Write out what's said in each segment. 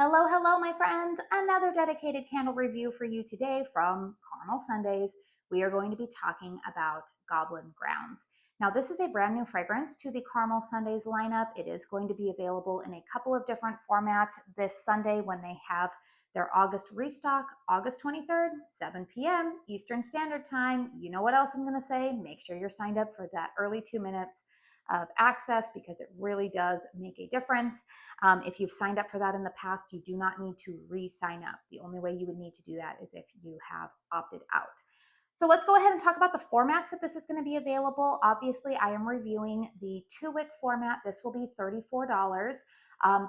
Hello, hello, my friends. Another dedicated candle review for you today from Caramel Sundays. We are going to be talking about Goblin Grounds. Now, this is a brand new fragrance to the Caramel Sundays lineup. It is going to be available in a couple of different formats this Sunday when they have their August restock, August 23rd, 7 p.m. Eastern Standard Time. You know what else I'm going to say? Make sure you're signed up for that early 2 minutes of access because it really does make a difference. If you've signed up for that in the past, you do not need to re-sign up. The only way you would need to do that is if you have opted out. So let's go ahead and talk about the formats that this is going to be available. Obviously, I am reviewing the 2-wick format. This will be $34.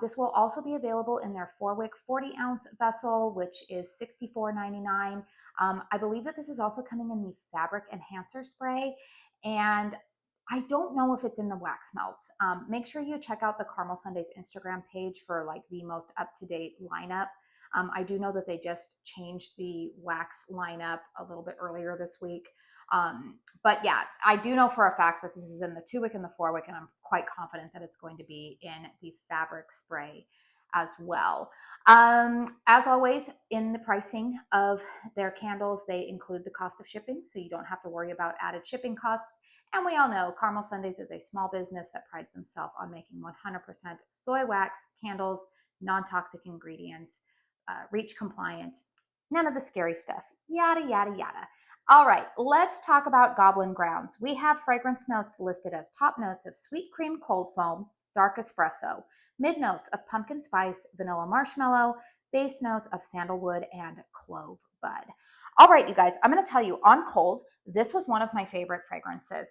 This will also be available in their 4-wick 40-ounce vessel, which is $64.99. I believe that this is also coming in the fabric enhancer spray. And I don't know if it's in the wax melts. Make sure you check out the Caramel Sundays Instagram page for like the most up-to-date lineup. I do know that they just changed the wax lineup a little bit earlier this week. But yeah, I do know for a fact that this is in the 2-wick and the 4-wick, and I'm quite confident that it's going to be in the fabric spray as well. As always, in the pricing of their candles, they include the cost of shipping, so you don't have to worry about added shipping costs. And we all know Caramel Sundays is a small business that prides themselves on making 100% soy wax candles, non-toxic ingredients, REACH compliant, none of the scary stuff, yada, yada, yada. All right, let's talk about Goblin Grounds. We have fragrance notes listed as top notes of sweet cream cold foam, dark espresso, mid notes of pumpkin spice, vanilla marshmallow, base notes of sandalwood and clove bud. All right, you guys, I'm going to tell you on cold, this was one of my favorite fragrances.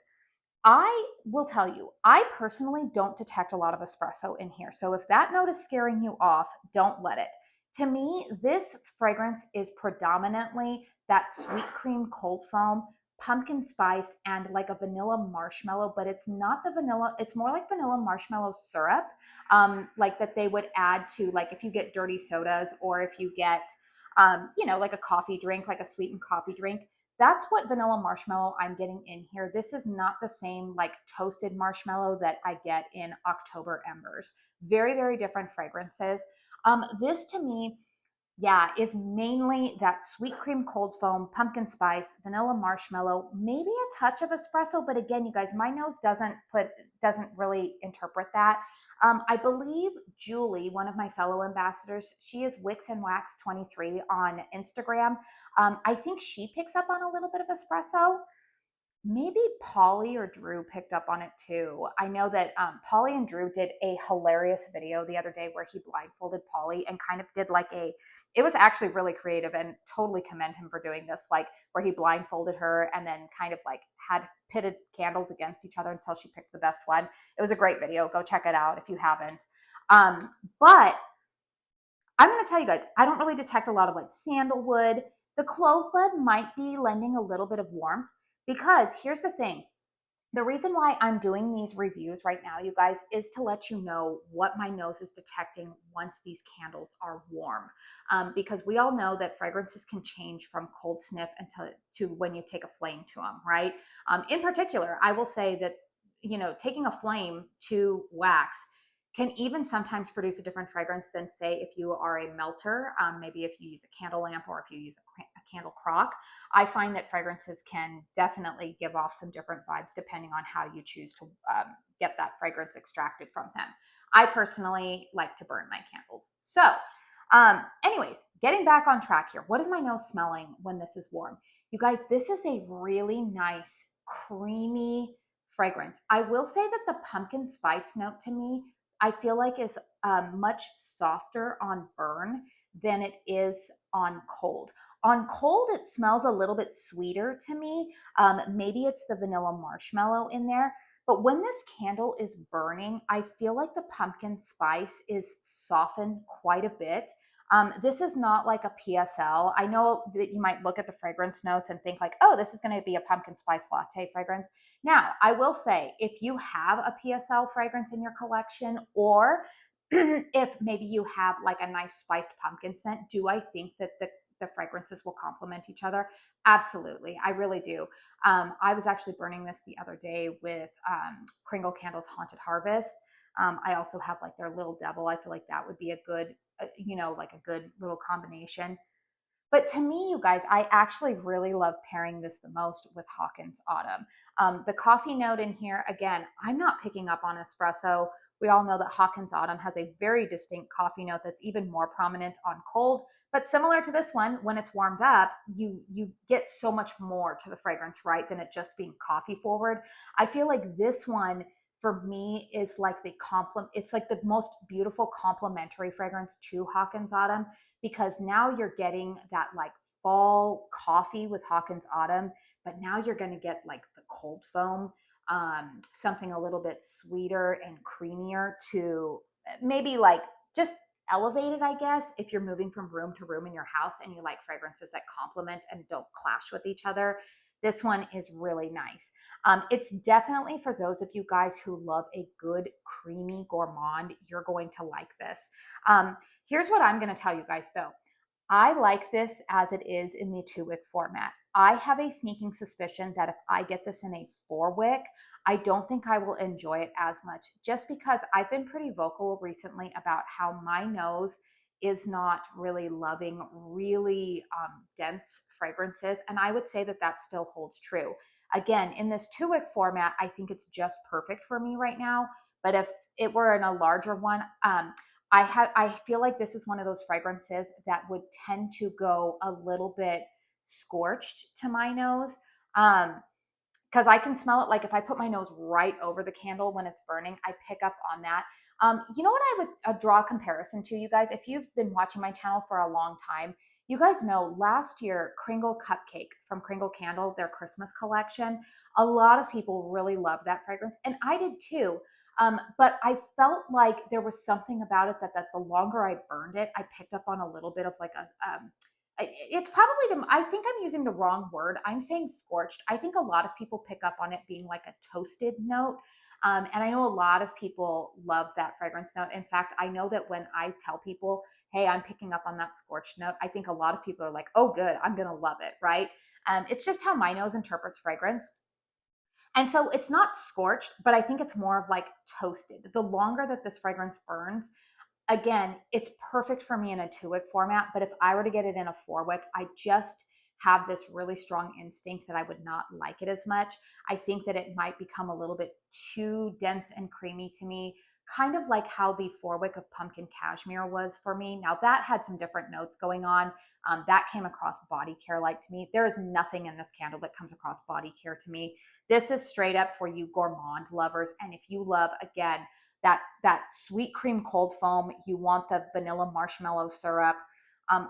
I will tell you, I personally don't detect a lot of espresso in here. So if that note is scaring you off, don't let it. To me, this fragrance is predominantly that sweet cream cold foam, pumpkin spice, and like a vanilla marshmallow, but it's not the vanilla, it's more like vanilla marshmallow syrup, like that they would add to like if you get dirty sodas or if you get, like a coffee drink, like a sweetened coffee drink. That's what vanilla marshmallow I'm getting in here. This is not the same like toasted marshmallow that I get in October Embers. Very, very different fragrances. This to me, yeah, is mainly that sweet cream cold foam, pumpkin spice, vanilla marshmallow, maybe a touch of espresso. But again, you guys, my nose doesn't really interpret that. I believe Julie, one of my fellow ambassadors, she is Wix and Wax 23 on Instagram. I think she picks up on a little bit of espresso. Maybe Polly or Drew picked up on it too. I know that Polly and Drew did a hilarious video the other day where he blindfolded Polly and kind of did like it was actually really creative and totally commend him for doing this, like where he blindfolded her and then kind of like had pitted candles against each other until she picked the best one. It was a great video. Go check it out if you haven't. But I'm going to tell you guys, I don't really detect a lot of like sandalwood. The clove bud might be lending a little bit of warmth because here's the thing. The reason why I'm doing these reviews right now, you guys, is to let you know what my nose is detecting once these candles are warm. Because we all know that fragrances can change from cold sniff until to when you take a flame to them, right? In particular, I will say that, taking a flame to wax can even sometimes produce a different fragrance than, say, if you are a melter, maybe if you use a candle lamp or if you use a candle crock. I find that fragrances can definitely give off some different vibes depending on how you choose to get that fragrance extracted from them. I personally like to burn my candles. So, anyways, getting back on track here. What is my nose smelling when this is warm? You guys, this is a really nice, creamy fragrance. I will say that the pumpkin spice note to me, I feel like is much softer on burn than it is on cold. On cold, it smells a little bit sweeter to me. Maybe it's the vanilla marshmallow in there. But when this candle is burning, I feel like the pumpkin spice is softened quite a bit. This is not like a PSL. I know that you might look at the fragrance notes and think like, oh, this is going to be a pumpkin spice latte fragrance. Now, I will say, if you have a PSL fragrance in your collection, or if maybe you have like a nice spiced pumpkin scent, do I think that the fragrances will complement each other? Absolutely. I really do. I was actually burning this the other day with Kringle Candles Haunted Harvest. I also have like their Little Devil. I feel like that would be a good like a good little combination. But to me, you guys, I actually really love pairing this the most with Hawkins Autumn. The coffee note in here, again, I'm not picking up on espresso. We all know that Hawkins Autumn has a very distinct coffee note that's even more prominent on cold. But similar to this one, when it's warmed up, you get so much more to the fragrance, right, than it just being coffee forward. I feel like this one for me is like the complement. It's like the most beautiful complementary fragrance to Hawkins Autumn, because now you're getting that like fall coffee with Hawkins Autumn, but now you're going to get like the cold foam, something a little bit sweeter and creamier to maybe like just elevated, I guess, if you're moving from room to room in your house and you like fragrances that complement and don't clash with each other. This one is really nice. It's definitely for those of you guys who love a good creamy gourmand. You're going to like this. Here's what I'm going to tell you guys though. I like this as it is in the 2-wick format. I have a sneaking suspicion that if I get this in a 4-wick, I don't think I will enjoy it as much, just because I've been pretty vocal recently about how my nose is not really loving really dense fragrances. And I would say that that still holds true. Again, in this 2-wick format, I think it's just perfect for me right now. But if it were in a larger one, I feel like this is one of those fragrances that would tend to go a little bit scorched to my nose. Because I can smell it. Like if I put my nose right over the candle when it's burning, I pick up on that. You know what I would draw a comparison to, you guys? If you've been watching my channel for a long time, you guys know last year, Kringle Cupcake from Kringle Candle, their Christmas collection, a lot of people really loved that fragrance, and I did too. But I felt like there was something about it that the longer I burned it, I picked up on a little bit of like it's probably I think I'm using the wrong word. I'm saying scorched. I think a lot of people pick up on it being like a toasted note. And I know a lot of people love that fragrance note. In fact, I know that when I tell people, hey, I'm picking up on that scorched note, I think a lot of people are like, oh, good, I'm going to love it, right? It's just how my nose interprets fragrance. And so it's not scorched, but I think it's more of like toasted. The longer that this fragrance burns, again, it's perfect for me in a 2-wick format, but if I were to get it in a 4-wick, I just have this really strong instinct that I would not like it as much. I think that it might become a little bit too dense and creamy to me, kind of like how the 4-wick of Pumpkin Cashmere was for me. Now that had some different notes going on. That came across body care like to me. There is nothing in this candle that comes across body care to me. This is straight up for you gourmand lovers. And if you love, again, that sweet cream cold foam, you want the vanilla marshmallow syrup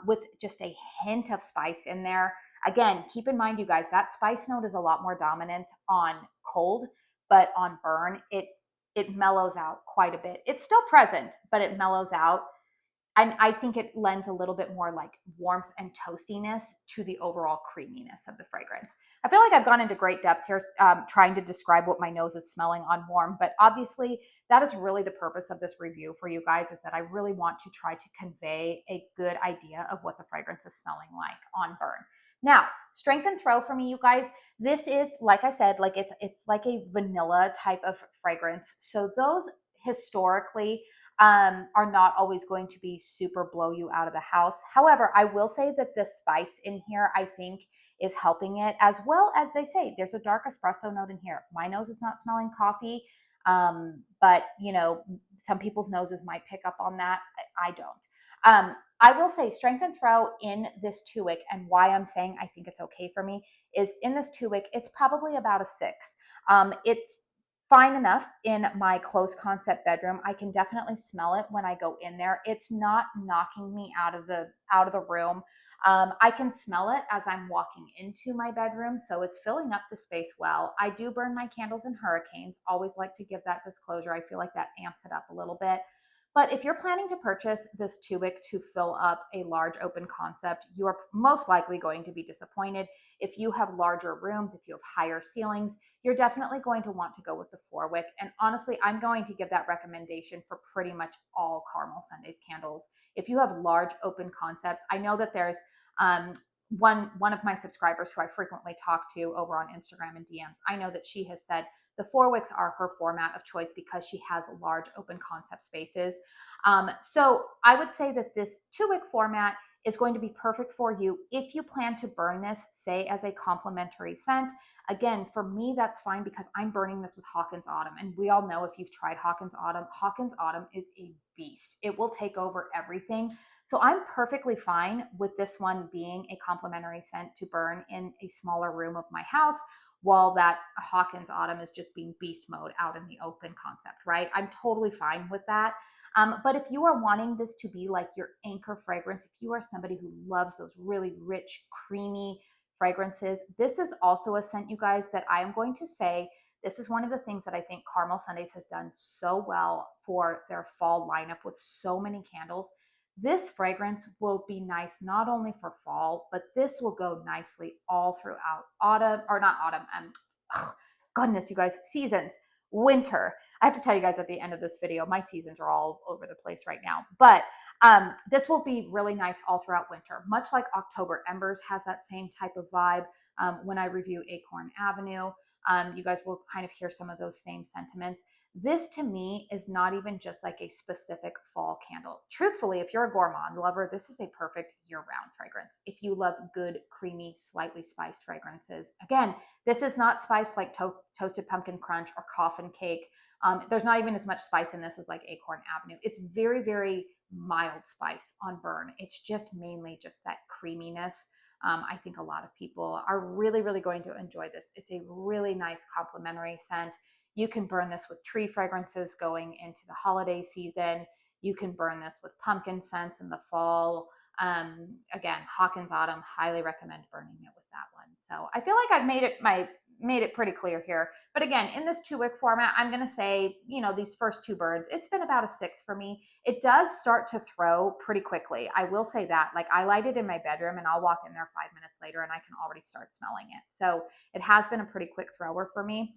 with just a hint of spice in there. Again, keep in mind, you guys, that spice note is a lot more dominant on cold, but on burn, it mellows out quite a bit. It's still present, but it mellows out. And I think it lends a little bit more like warmth and toastiness to the overall creaminess of the fragrance. I feel like I've gone into great depth here trying to describe what my nose is smelling on warm, but obviously that is really the purpose of this review for you guys, is that I really want to try to convey a good idea of what the fragrance is smelling like on burn. Now, strength and throw for me, you guys, this is, like I said, like it's like a vanilla type of fragrance. So those historically are not always going to be super blow you out of the house. However, I will say that the spice in here, I think, is helping it, as well as they say there's a dark espresso note in here. My nose is not smelling coffee, but you know, some people's noses might pick up on that. I don't. I will say strength and throw in this 2-wick, and why I'm saying I think it's okay for me is in this 2-wick, it's probably about a 6. It's fine enough in my closed concept bedroom. I can definitely smell it when I go in there. It's not knocking me out of the room. I can smell it as I'm walking into my bedroom, so it's filling up the space well. I do burn my candles in hurricanes. Always like to give that disclosure. I feel like that amps it up a little bit. But if you're planning to purchase this 2-wick to fill up a large open concept, you are most likely going to be disappointed. If you have larger rooms, if you have higher ceilings, you're definitely going to want to go with the 4-wick. And honestly, I'm going to give that recommendation for pretty much all Caramel Sundays candles. If you have large open concepts, I know that there's one of my subscribers who I frequently talk to over on Instagram and DMs. I know that she has said The 4 wicks are her format of choice because she has large open concept spaces. So I would say that this 2-wick format is going to be perfect for you if you plan to burn this, say, as a complementary scent. Again, for me, that's fine because I'm burning this with Hawkins Autumn. And we all know, if you've tried Hawkins Autumn is a beast. It will take over everything. So I'm perfectly fine with this one being a complementary scent to burn in a smaller room of my house, while that Hawkins Autumn is just being beast mode out in the open concept, right? I'm totally fine with that. But if you are wanting this to be like your anchor fragrance, if you are somebody who loves those really rich, creamy fragrances, this is also a scent, you guys, that I am going to say, this is one of the things that I think Caramel Sundays has done so well for their fall lineup with so many candles. This fragrance will be nice not only for fall, but this will go nicely all throughout autumn, or not autumn, goodness, you guys, seasons, winter. I have to tell you guys at the end of this video, my seasons are all over the place right now. But this will be really nice all throughout winter, much like October Embers has that same type of vibe. When I review Acorn Avenue, you guys will kind of hear some of those same sentiments. This to me is not even just like a specific fall candle. Truthfully, if you're a gourmand lover, this is a perfect year-round fragrance. If you love good, creamy, slightly spiced fragrances, again, this is not spiced like toasted pumpkin crunch or coffin cake. There's not even as much spice in this as like Acorn Avenue. It's very, very mild spice on burn. It's just mainly just that creaminess. I think a lot of people are really, really going to enjoy this. It's a really nice complementary scent. You can burn this with tree fragrances going into the holiday season. You can burn this with pumpkin scents in the fall. Again, Hawkins Autumn, highly recommend burning it with that one. So I feel like I've made it pretty clear here. But again, in this 2-wick format, I'm going to say, these first 2 burns, it's been about a 6 for me. It does start to throw pretty quickly. I will say that. Like, I light it in my bedroom and I'll walk in there 5 minutes later and I can already start smelling it. So it has been a pretty quick thrower for me.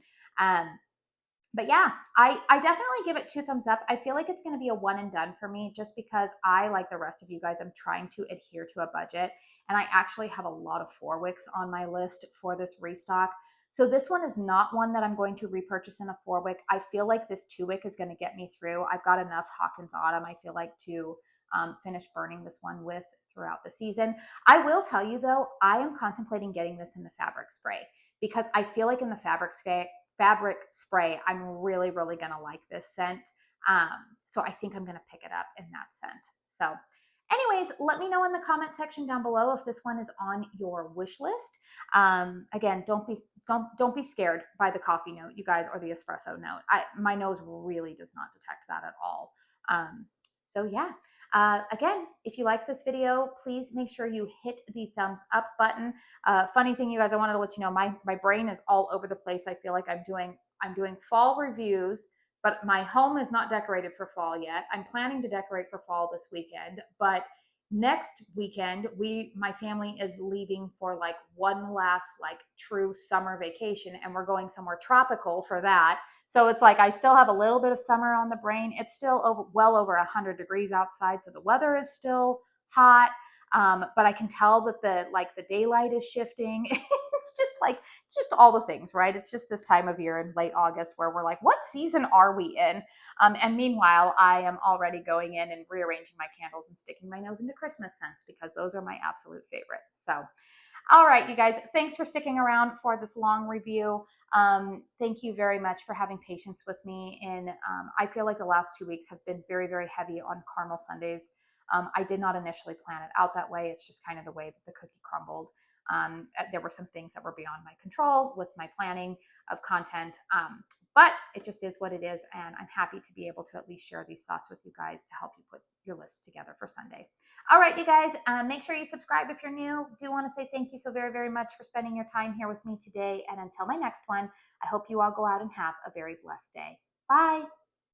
But yeah, I definitely give it 2 thumbs up. I feel like it's going to be a one and done for me, just because I, like the rest of you guys, I'm trying to adhere to a budget. And I actually have a lot of 4-wicks on my list for this restock. So this one is not one that I'm going to repurchase in a 4-wick. I feel like this 2-wick is going to get me through. I've got enough Hawkins Autumn, I feel like, to finish burning this one with throughout the season. I will tell you though, I am contemplating getting this in the fabric spray, because I feel like in the fabric spray, I'm really, really going to like this scent. So I think I'm going to pick it up in that scent. So anyways, let me know in the comment section down below if this one is on your wish list. Again, don't be scared by the coffee note, you guys, or the espresso note. My nose really does not detect that at all. So yeah. Again, if you like this video, please make sure you hit the thumbs up button. Funny thing, you guys, I wanted to let you know, my brain is all over the place. I feel like I'm doing fall reviews, but my home is not decorated for fall yet. I'm planning to decorate for fall this weekend, but next weekend my family is leaving for like one last like true summer vacation, and we're going somewhere tropical for that. So it's like I still have a little bit of summer on the brain. It's still well over 100 degrees outside, so the weather is still hot. But I can tell that the daylight is shifting. It's just all the things, right? It's just this time of year in late August where we're like, what season are we in? And meanwhile, I am already going in and rearranging my candles and sticking my nose into Christmas scents, because those are my absolute favorite. So all right, you guys, thanks for sticking around for this long review. Thank you very much for having patience with me. And I feel like the last 2 weeks have been very, very heavy on Caramel Sundays. I did not initially plan it out that way. It's just kind of the way that the cookie crumbled. There were some things that were beyond my control with my planning of content. But it just is what it is. And I'm happy to be able to at least share these thoughts with you guys to help you put your list together for Sunday. All right, you guys, make sure you subscribe if you're new. Do want to say thank you so very, very much for spending your time here with me today. And until my next one, I hope you all go out and have a very blessed day. Bye.